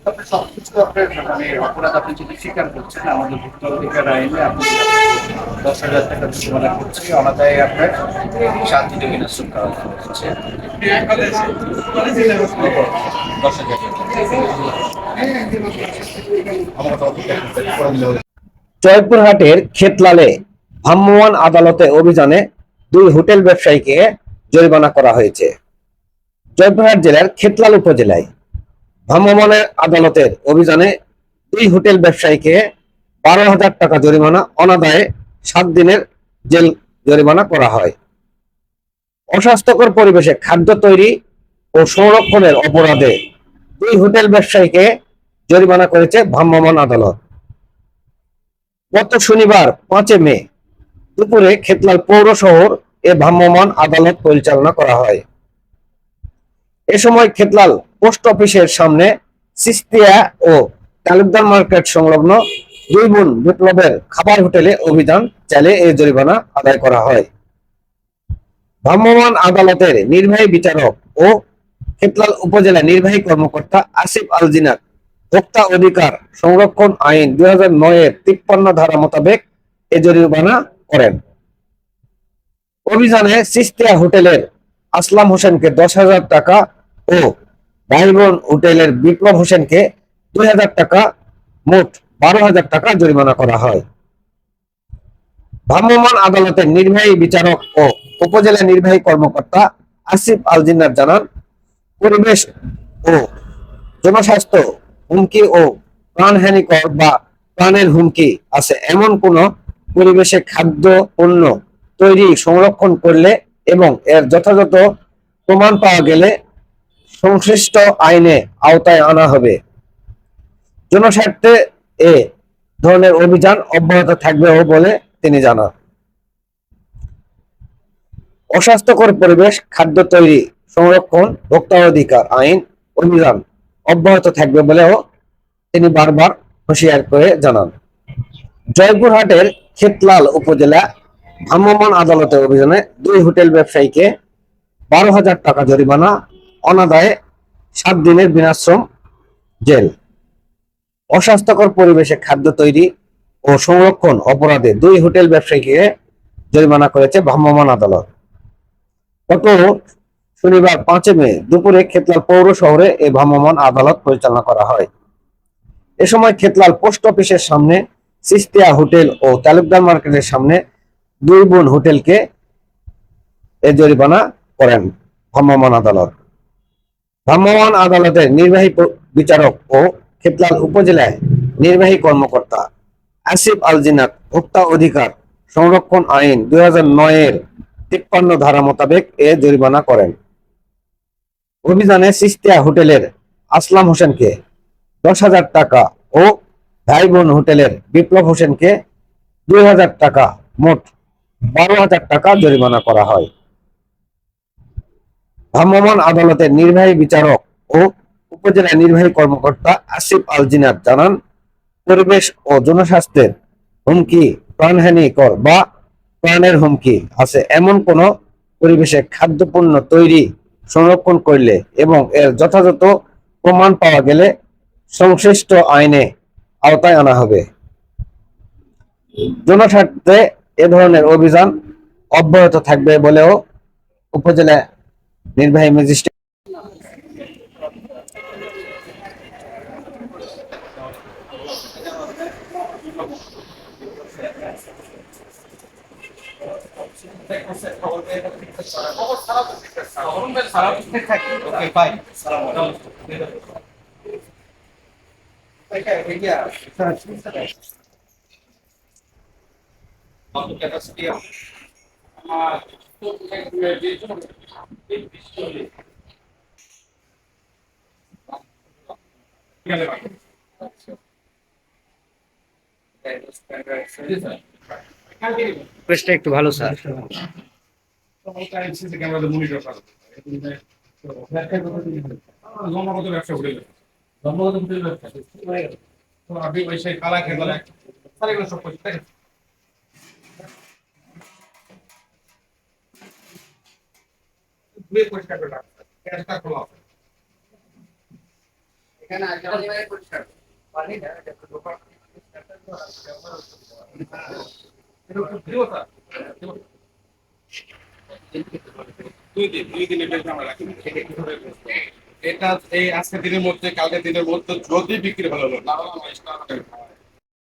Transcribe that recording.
আপনি সবকিছু আপনার মানে অপরাধ আপনি যদি স্বীকার করছেন আমাদের ভুক্ত অধিকার আইনে আপনি 10,000 টাকা জরিমানা করছি অনাদায়ে আপনার 7 দিনের বিনাশ্রম কারাদণ্ড হচ্ছে 10,000। জয়পুরহাটের খেতলালে ভ্রাম্যমাণ আদালতে অভিযানে 2 হোটেল ব্যবসায়ীকে জরিমানা করা হয়েছে। জয়পুরহাট জেলার খেতলাল উপজেলায় ভ্রাম্যমাণ আদালতের অভিযানে 2 হোটেল ব্যবসায়ীকে 12,000 টাকা জরিমানা, অনাদায়ে 7 দিনের জেল জরিমানা করা হয়। অস্বাস্থ্যকর পরিবেশে খাদ্য তৈরি ও সংরক্ষণের অপরাধে 2 হোটেল ব্যবসায়ীকে জরিমানা করেছে ভ্রাম্যমাণ আদালত। গত শনিবার 5 মে দুপুরে খেতলাল পৌর শহর এ ভ্রাম্যমাণ আদালত পরিচালনা করা হয়। এ সময় খেতলাল পোস্ট অফিসের সামনে সিস্তিয়া ও তালুকদার মার্কেট সংলগ্ন 2 বোন বিপ্লবের খাবার হোটেলে অভিযান চালিয়ে এই জরিমানা আদায় করা হয়। ভ্রাম্যমাণ আদালতের নির্বাহী বিচারক ও খেতলাল উপজেলা নির্বাহী কর্মকর্তা আসিফ আল জিনাত ভোক্তা অধিকার সংরক্ষণ আইন 2009-এর 53 ধারা মোতাবেক এ জরিমানা করেন। অভিযানে সিস্তিয়া হোটেলের আসলাম হোসেনকে 10,000 টাকা ও ভাইবোন হোটেলের বিপ্লব হোসেনকে 2,000 টাকা, মোট 12,000 টাকা জরিমানা করা হয়। ভ্রাম্যমাণ আদালতের নির্বাহী বিচারক ও উপজেলা নির্বাহী কর্মকর্তা আসিফ আল জিন্নাত জানান, পরিবেশ ও জনস্বাস্থ্য হুমকি ও প্রাণহানিকর বা প্রাণের হুমকি আছে এমন কোন পরিবেশে খাদ্য পণ্য তৈরি সংরক্ষণ করলে এবং এর যথাযথ প্রমাণ পাওয়া গেলে সংশ্লিষ্ট আইনে আওতায় আনা হবে। জনস্বার্থে এ ধরনের অভিযান অব্যাহত থাকবে বলে তিনি জানান। অস্বাস্থ্যকর পরিবেশ খাদ্য তৈরি সংরক্ষণ ভোক্তা অধিকার আইন অভিযান অব্যাহত থাকবে বলেও তিনি বারবার হুঁশিয়ার করে জানান। জয়পুরহাটের খেতলাল উপজেলা ভ্রাম্যমাণ আদালতের অভিযানে 2 হোটেল ব্যবসায়ীকে 12,000 টাকা জরিমানা, অনাদায়ে 7 দিনের বিনাশ্রম জেল। অস্বাস্থ্যকর পরিবেশে খাদ্য তৈরি ও সংরক্ষণ অপরাধে 2 হোটেল ব্যবসায়ীকে জরিমানা করেছে ভ্রাম্যমাণ আদালত। গত শনিবার 5 মে দুপুরে খেতলাল পৌর শহরে এই ভ্রাম্যমাণ আদালত পরিচালনা করা হয়। এ সময় খেতলাল পোস্ট অফিসের সামনে সিস্তিয়া হোটেল ও তালুকদার মার্কেটের সামনে 2 বোন হোটেলকে এ জরিমানা করেন ভ্রাম্যমাণ আদালত। ভ্রাম্যমাণ আদালতের নির্বাহী বিচারক ও খেতলাল উপজেলায় নির্বাহী কর্মকর্তা আসিফ আল জিনাত ভোক্তা অধিকার সংরক্ষণ আইন 2009-এর 53 ধারা মোতাবেক এ জরিমানা করেন। অভিযানে সিস্তিয়া হোটেলের আসলাম হোসেনকে 10,000 টাকা ও ভাইবোন হোটেলের বিপ্লব হোসেনকে 2,000 টাকা, মোট 12,000 টাকা জরিমানা করা হয়। ভ্রাম্যমাণ আদালতের নির্বাহী বিচারক ও উপজেলা নির্বাহী কর্মকর্তা আসিফ আল জিনাত জানান, পরিবেশ ও জনস্বাস্থ্যের হুমকি, প্রাণহানিকর বা প্রাণের হুমকি আছে এমন কোন পরিবেশে খাদ্যপণ্য তৈরি সংরক্ষণ করলে এবং এর যথাযথ প্রমাণ পাওয়া গেলে সংশ্লিষ্ট আইনে আওতায় আনা হবে। জনস্বার্থে এ ধরনের অভিযান অব্যাহত থাকবে বলেও উপজেলা নির্বাহী ম্যাজিস্ট্রেট একটু ভালো স্যার। জন্মগত ব্যবসা উঠে গেছে, জন্মগত ব্যবসা তো আপনি ওই সেই কালা খেয়ে স্যার এগুলো সব করছি, তাই না? পরিষ্কার করে রাখতে ক্যাশটা খোলা হবে। এখানে আসলে পরিষ্কার পানি না, এটা একটু দোকান দুই দিনের বেশি আমরা রাখি না। এটা এই আজকের দিনের মধ্যে কালকের দিনের মধ্যে যদি বিক্রি ভালো হলো না হলে আমরা extra আমাদের খাওয়া হয়।